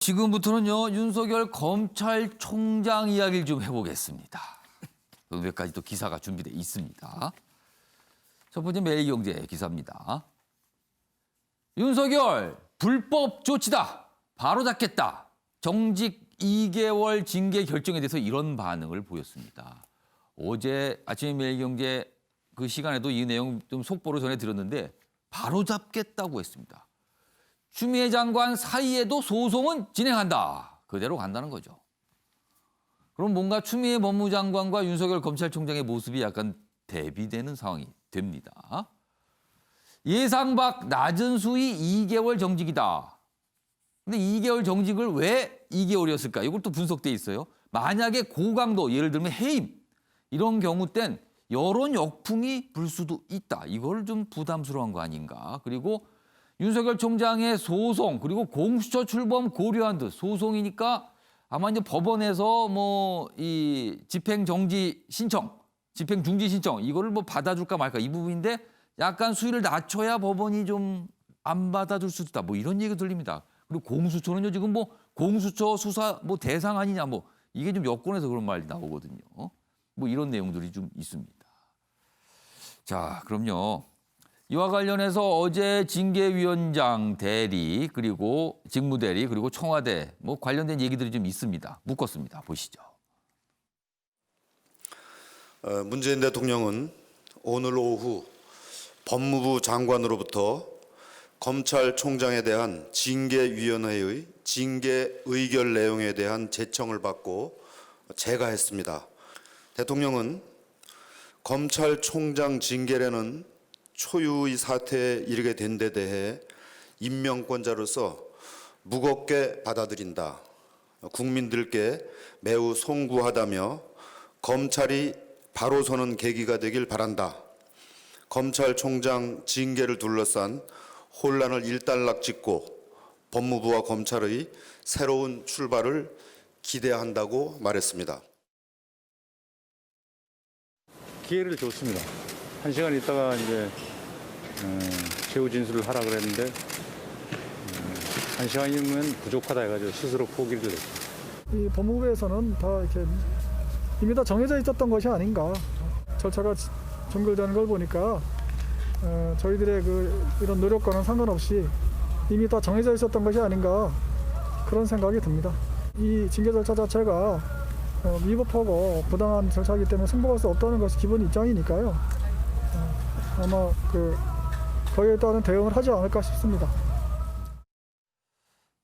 지금부터는요, 윤석열 검찰총장 이야기를 좀 해보겠습니다. 몇 가지 또 기사가 준비되어 있습니다. 첫 번째 매일경제 기사입니다. 윤석열 불법 조치다. 바로 잡겠다. 정직 2개월 징계 결정에 대해서 이런 반응을 보였습니다. 어제 아침에 매일경제 그 시간에도 이 내용 좀 속보로 전해드렸는데 바로 잡겠다고 했습니다. 추미애 장관 사이에도 소송은 진행한다. 그대로 간다는 거죠. 그럼 뭔가 추미애 법무장관과 윤석열 검찰총장의 모습이 약간 대비되는 상황이 됩니다. 예상 밖 낮은 수위 2개월 정직이다. 근데 2개월 정직을 왜 2개월이었을까? 이것도 분석돼 있어요. 만약에 고강도, 예를 들면 해임 이런 경우 땐 여론 역풍이 불 수도 있다. 이걸 좀 부담스러운 거 아닌가. 그리고 윤석열 총장의 소송 그리고 공수처 출범 고려한 듯 소송이니까 아마 이제 법원에서 뭐 이 집행 정지 신청, 집행 중지 신청 이거를 뭐 받아줄까 말까 이 부분인데 약간 수위를 낮춰야 법원이 좀 안 받아줄 수도 있다. 뭐 이런 얘기 들립니다. 그리고 공수처는요 지금 뭐 공수처 수사 뭐 대상 아니냐 뭐 이게 좀 여권에서 그런 말이 나오거든요. 뭐 이런 내용들이 좀 있습니다. 자, 그럼요. 이와 관련해서 어제 징계위원장 대리 그리고 직무대리 그리고 청와대 뭐 관련된 얘기들이 좀 있습니다. 묶었습니다. 보시죠. 문재인 대통령은 오늘 오후 법무부 장관으로부터 검찰총장에 대한 징계위원회의 징계 의결 내용에 대한 제청을 받고 제가했습니다. 대통령은 검찰총장 징계라는 초유의 사태에 이르게 된 데 대해 인명권자로서 무겁게 받아들인다. 국민들께 매우 송구하다며 검찰이 바로 서는 계기가 되길 바란다. 검찰총장 징계를 둘러싼 혼란을 일단락 짓고 법무부와 검찰의 새로운 출발을 기대한다고 말했습니다. 기회를 줬습니다. 1시간 있다가 이제 최후 진술을 하라 그랬는데 1시간이면 부족하다 해가지고 스스로 포기를 했습니다. 이 법무부에서는 다 이렇게 이미 다 정해져 있었던 것이 아닌가. 절차가 종결되는 걸 보니까 저희들의 이런 노력과는 상관없이 이미 다 정해져 있었던 것이 아닌가 그런 생각이 듭니다. 이 징계 절차 자체가 위법하고 부당한 절차이기 때문에 승복할 수 없다는 것이 기본 입장이니까요. 아마 거기에 따른 대응을 하지 않을까 싶습니다.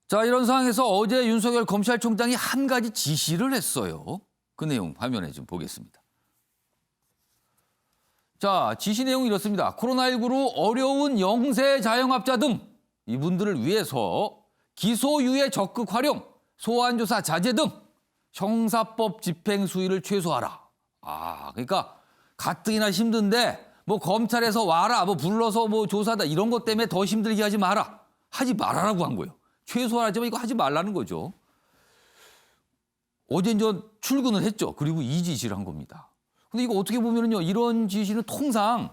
자, 이런 상황에서 어제 윤석열 검찰총장이 한 가지 지시를 했어요. 그 내용 화면에 좀 보겠습니다. 자, 지시 내용이 이렇습니다. 코로나19로 어려운 영세 자영업자 등 이분들을 위해서 기소유예 적극 활용, 소환조사 자제 등 형사법 집행 수위를 최소화하라. 그러니까 가뜩이나 힘든데 뭐 검찰에서 와라, 뭐 불러서 뭐 조사다 이런 것 때문에 더 힘들게 하지 마라. 하지 말아라고 한 거예요. 최소화하지만 이거 하지 말라는 거죠. 어제 이제 출근을 했죠. 그리고 이 지시를 한 겁니다. 근데 이거 어떻게 보면은요, 이런 지시는 통상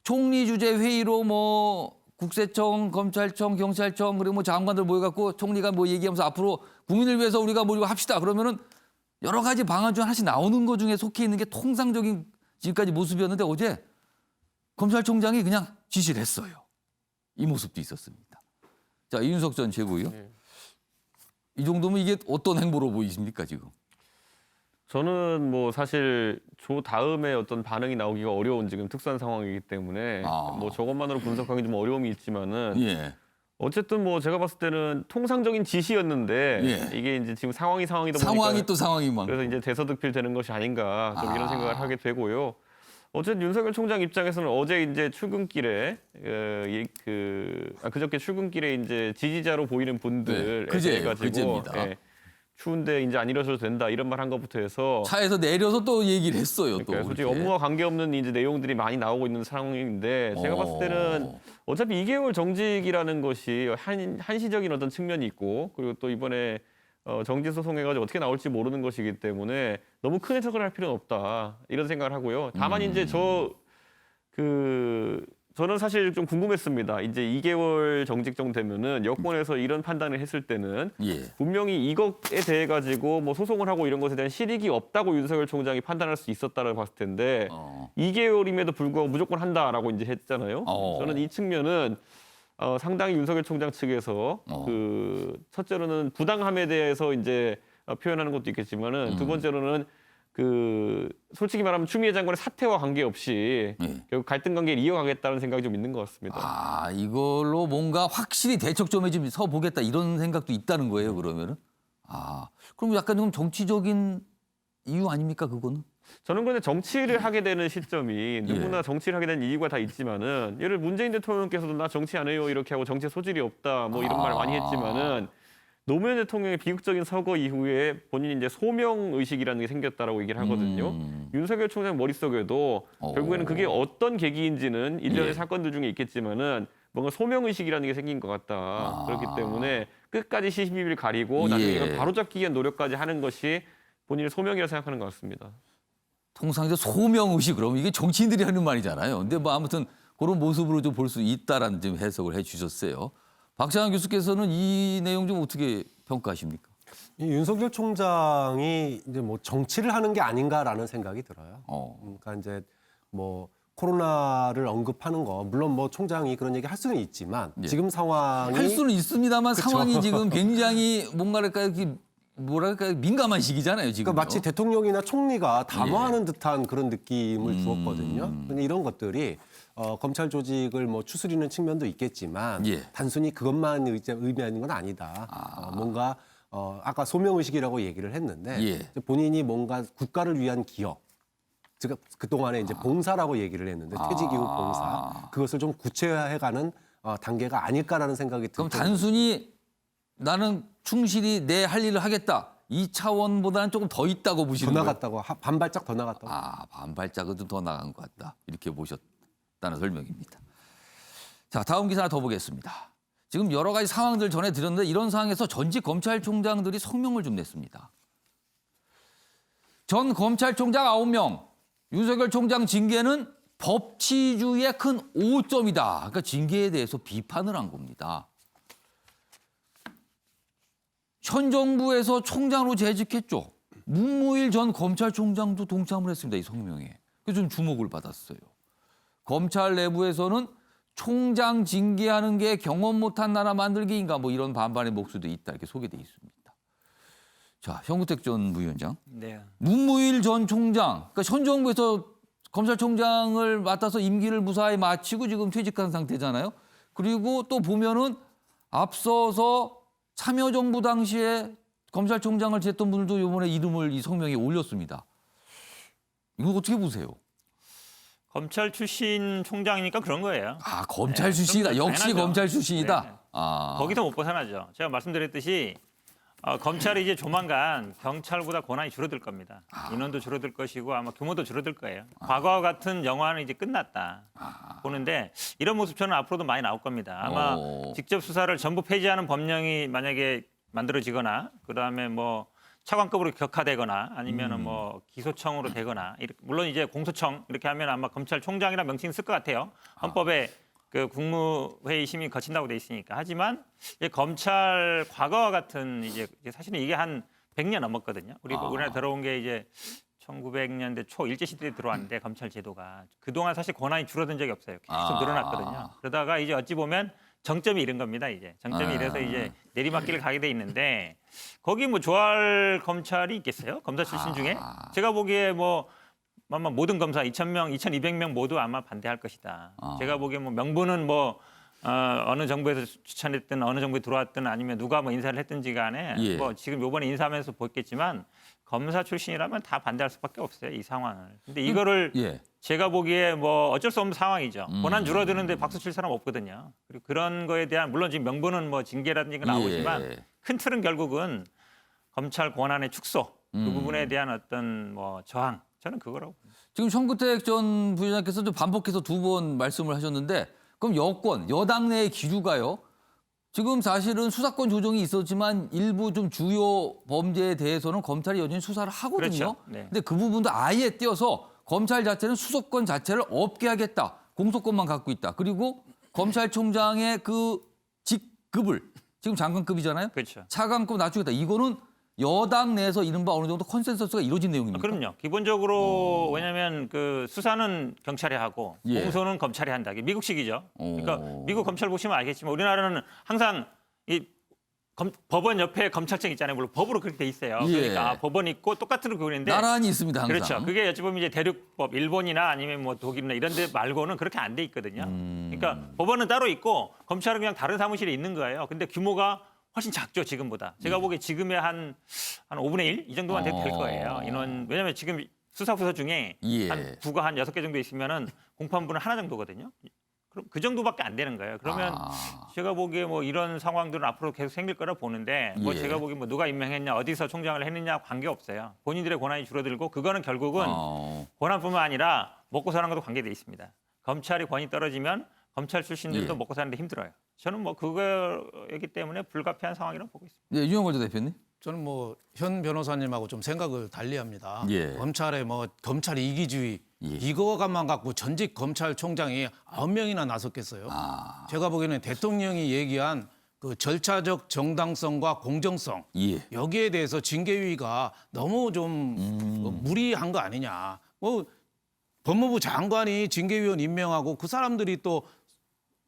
총리 주재 회의로 뭐 국세청, 검찰청, 경찰청 그리고 뭐 장관들 모여갖고 총리가 뭐 얘기하면서 앞으로 국민을 위해서 우리가 뭐 이거 합시다. 그러면은 여러 가지 방안 중 하나씩 나오는 것 중에 속해 있는 게 통상적인 지금까지 모습이었는데 어제 검찰총장이 그냥 지시를 했어요. 이 모습도 있었습니다. 자, 이윤석 전 최고위요. 네. 이 정도면 이게 어떤 행보로 보이십니까 지금? 저는 뭐 사실 조 다음에 어떤 반응이 나오기가 어려운 지금 특수한 상황이기 때문에 뭐 저것만으로 분석하기 좀 어려움이 있지만은 예. 어쨌든 뭐 제가 봤을 때는 통상적인 지시였는데 예. 이게 이제 지금 상황이다 보니까 상황이 또 상황이만. 그래서 이제 대서득필되는 것이 아닌가 좀 이런 생각을 하게 되고요. 어쨌든 윤석열 총장 입장에서는 어제 이제 출근길에 그저께 출근길에 이제 지지자로 보이는 분들 그제입니다. 추운데 이제 안 일어서도 된다 이런 말 한 것부터 해서 차에서 내려서 또 얘기를 했어요. 또 그러니까 솔직히 업무와 관계없는 이제 내용들이 많이 나오고 있는 상황인데 제가 봤을 때는 어차피 2개월 정직이라는 것이 한시적인 어떤 측면이 있고 그리고 또 이번에 정지 소송해가지고 어떻게 나올지 모르는 것이기 때문에 너무 큰 해석을 할 필요는 없다 이런 생각을 하고요. 다만 이제 저는 사실 좀 궁금했습니다. 이제 2개월 정직 정도 되면은 여권에서 이런 판단을 했을 때는 예. 분명히 이것에 대해 가지고 뭐 소송을 하고 이런 것에 대한 실익이 없다고 윤석열 총장이 판단할 수 있었다고 봤을 텐데 2개월임에도 불구하고 무조건 한다라고 이제 했잖아요. 저는 이 측면은 상당히 윤석열 총장 측에서 그 첫째로는 부당함에 대해서 이제 표현하는 것도 있겠지만은 두 번째로는 그 솔직히 말하면 추미애 장관의 사퇴와 관계없이 결국 갈등 관계를 이어가겠다는 생각이 좀 있는 것 같습니다. 아, 이걸로 뭔가 확실히 대척점에 좀 서보겠다 이런 생각도 있다는 거예요, 그러면은? 아, 그럼 약간 좀 정치적인 이유 아닙니까, 그거는? 저는 그런데 정치를 하게 되는 시점이 누구나 정치를 하게 되는 이유가 다 있지만은 예를 문재인 대통령께서도 나 정치 안 해요 이렇게 하고 정치에 소질이 없다 뭐 이런 말 많이 했지만은 노무현 대통령의 비극적인 서거 이후에 본인이 이제 소명 의식이라는 게 생겼다라고 얘기를 하거든요. 윤석열 총장 머릿속에도 결국에는 그게 어떤 계기인지는 일련의 사건들 중에 있겠지만은 뭔가 소명 의식이라는 게 생긴 것 같다. 그렇기 때문에 끝까지 시비를 가리고 나중에 이걸 바로잡기 위한 노력까지 하는 것이 본인의 소명이라고 생각하는 것 같습니다. 통상 이제 소명의식 그러면 이게 정치인들이 하는 말이잖아요. 근데 뭐 아무튼 그런 모습으로 좀 볼 수 있다라는 좀 해석을 해 주셨어요. 박찬환 교수께서는 이 내용 좀 어떻게 평가하십니까? 이 윤석열 총장이 이제 뭐 정치를 하는 게 아닌가라는 생각이 들어요. 그러니까 이제 뭐 코로나를 언급하는 거 물론 뭐 총장이 그런 얘기 할 수는 있지만 지금 상황이 할 수는 있습니다만 상황이 지금 굉장히 뭔가랄까 이렇게 뭐랄까 민감한 시기잖아요, 지금. 그러니까 마치 대통령이나 총리가 담화하는 듯한 그런 느낌을 주었거든요. 근데 이런 것들이 검찰 조직을 뭐 추스리는 측면도 있겠지만 단순히 그것만 의미하는 건 아니다. 뭔가 아까 소명의식이라고 얘기를 했는데 본인이 뭔가 국가를 위한 기업, 즉 그동안에 이제 봉사라고 얘기를 했는데 퇴직 이후 봉사, 그것을 좀 구체화해가는 단계가 아닐까라는 생각이 그럼 들어요. 단순히 나는 충실히 내 할 일을 하겠다. 이 차원보다는 조금 더 있다고 보시는 더 거예요? 나갔다고 반발짝 더 나갔다고. 아, 반발짝은 좀 더 나간 것 같다. 이렇게 보셨다는 설명입니다. 자, 다음 기사 하나 더 보겠습니다. 지금 여러 가지 상황들 전해드렸는데 이런 상황에서 전직 검찰총장들이 성명을 좀 냈습니다. 전 검찰총장 9명, 윤석열 총장 징계는 법치주의의 큰 오점이다. 그러니까 징계에 대해서 비판을 한 겁니다. 현 정부에서 총장으로 재직했죠. 문무일 전 검찰총장도 동참을 했습니다. 이 성명에. 그래서 좀 주목을 받았어요. 검찰 내부에서는 총장 징계하는 게 경험 못한 나라 만들기인가 뭐 이런 반발의 목소리도 있다. 이렇게 소개돼 있습니다. 자, 현구택 전 부위원장. 네. 문무일 전 총장. 그러니까 현 정부에서 검찰총장을 맡아서 임기를 무사히 마치고 지금 퇴직한 상태잖아요. 그리고 또 보면은 앞서서 참여정부 당시에 검찰총장을 지냈던 분들도 이번에 이름을 이 성명에 올렸습니다. 이거 어떻게 보세요? 검찰 출신 총장이니까 그런 거예요. 아, 검찰 출신이다. 그럼 역시 당연하죠. 검찰 출신이다. 네. 아, 거기서 못 벗어나죠. 제가 말씀드렸듯이 검찰이 이제 조만간 경찰보다 권한이 줄어들 겁니다. 인원도 줄어들 것이고 아마 규모도 줄어들 거예요. 과거와 같은 영화는 이제 끝났다 보는데 이런 모습 저는 앞으로도 많이 나올 겁니다. 아마 직접 수사를 전부 폐지하는 법령이 만약에 만들어지거나 그다음에 뭐 차관급으로 격하되거나 아니면은 뭐 기소청으로 되거나 물론 이제 공소청 이렇게 하면 아마 검찰총장이라 명칭 쓸 것 같아요. 헌법에 그 국무회의 심의 거친다고 돼 있으니까. 하지만 이제 검찰 과거와 같은 이제 사실은 이게 한 100년 넘었거든요. 우리나라 들어온 게 이제 1900년대 초 일제시대에 들어왔는데 검찰 제도가 그동안 사실 권한이 줄어든 적이 없어요. 계속 늘어났거든요. 그러다가 이제 어찌 보면 정점이 이른 겁니다. 이제 정점이 이래서 이제 내리막길을 가게 돼 있는데 거기 뭐 좋아할 검찰이 있겠어요? 검사 출신 중에 제가 보기에 뭐 아마 모든 검사 2,000명, 2,200명 모두 아마 반대할 것이다. 제가 보기에 뭐 명분은 뭐 어느 정부에서 추천했든 어느 정부에 들어왔든 아니면 누가 뭐 인사를 했든지 간에 뭐 지금 요번에 인사하면서 보겠지만 검사 출신이라면 다 반대할 수밖에 없어요. 이 상황을. 근데 이거를 제가 보기에 뭐 어쩔 수 없는 상황이죠. 권한 줄어드는데 박수 칠 사람 없거든요. 그리고 그런 거에 대한 물론 지금 명분은 뭐 징계라든지 나오지만 큰 틀은 결국은 검찰 권한의 축소 그 부분에 대한 어떤 뭐 저항 저는 그거라고 봅니다. 지금 현구택 전 부위원장께서 좀 반복해서 2번 말씀을 하셨는데 그럼 여권, 여당 내의 기류가요. 지금 사실은 수사권 조정이 있었지만 일부 좀 주요 범죄에 대해서는 검찰이 여전히 수사를 하거든요. 그렇죠. 네. 근데 그 부분도 아예 떼어서 검찰 자체는 수사권 자체를 없게 하겠다. 공소권만 갖고 있다. 그리고 검찰총장의 그 직급을 지금 장관급이잖아요. 그렇죠. 차관급 낮추겠다. 이거는 여당 내에서 이른바 어느 정도 컨센서스가 이루어진 내용입니까? 그럼요. 기본적으로 왜냐하면 그 수사는 경찰이 하고 예. 공소는 검찰이 한다. 이게 미국식이죠. 그러니까 미국 검찰 보시면 알겠지만 우리나라는 항상 이 법원 옆에 검찰청 있잖아요. 물론 법으로 그렇게 돼 있어요. 예. 그러니까 법원 있고 똑같은 그런데 나란히 있습니다. 항상. 그렇죠. 그게 어찌 보면 이제 대륙법 일본이나 아니면 뭐 독일이나 이런 데 말고는 그렇게 안 돼 있거든요. 그러니까 법원은 따로 있고 검찰은 그냥 다른 사무실에 있는 거예요. 근데 규모가 훨씬 작죠, 지금보다. 제가 보기에 지금의 한 5분의 1? 이 정도만 돼도 될 거예요. 인원. 왜냐면 지금 수사부서 중에 예. 한 부가 한 6개 정도 있으면은 공판부는 하나 정도거든요. 그럼 그 정도밖에 안 되는 거예요. 그러면 제가 보기에 뭐 이런 상황들은 앞으로 계속 생길 거라 보는데 뭐 예. 제가 보기에 뭐 누가 임명했냐, 어디서 총장을 했느냐 관계없어요. 본인들의 권한이 줄어들고 그거는 결국은 권한뿐만 아니라 먹고 사는 것도 관계돼 있습니다. 검찰이 권이 떨어지면 검찰 출신들도 예. 먹고 사는데 힘들어요. 저는 뭐 그거이기 때문에 불가피한 상황이라고 보고 있습니다. 네, 유영걸 대표님. 저는 뭐 현 변호사님하고 좀 생각을 달리합니다. 예. 검찰의 뭐 검찰 이기주의 예. 이거만 갖고 전직 검찰총장이 9명이나 나섰겠어요. 제가 보기에는 대통령이 얘기한 그 절차적 정당성과 공정성 예. 여기에 대해서 징계위가 너무 좀 무리한 거 아니냐. 뭐 법무부 장관이 징계위원 임명하고 그 사람들이 또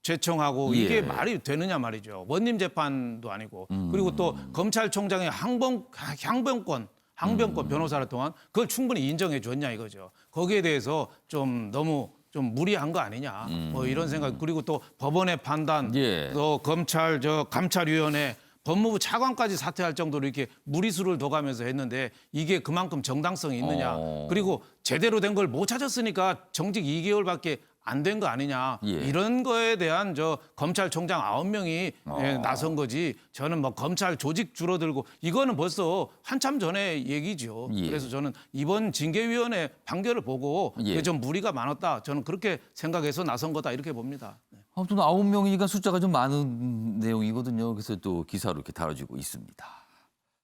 제청하고 이게 예. 말이 되느냐 말이죠. 원님 재판도 아니고 그리고 또 검찰총장의 항변권 변호사를 통한 그걸 충분히 인정해 줬냐 이거죠. 거기에 대해서 좀 너무 좀 무리한 거 아니냐 뭐 이런 생각. 그리고 또 법원의 판단, 예. 또 감찰위원회, 법무부 차관까지 사퇴할 정도로 이렇게 무리수를 둬가면서 했는데 이게 그만큼 정당성이 있느냐. 그리고 제대로 된 걸 못 찾았으니까 정직 2개월밖에 안 된 거 아니냐. 예. 이런 거에 대한 검찰총장 9명이 나선 거지. 저는 뭐 검찰 조직 줄어들고 이거는 벌써 한참 전에 얘기죠. 예. 그래서 저는 이번 징계위원회 판결을 보고 예. 이게 좀 무리가 많았다. 저는 그렇게 생각해서 나선 거다 이렇게 봅니다. 네. 아무튼 9명이니까 숫자가 좀 많은 내용이거든요. 그래서 또 기사로 이렇게 다뤄지고 있습니다.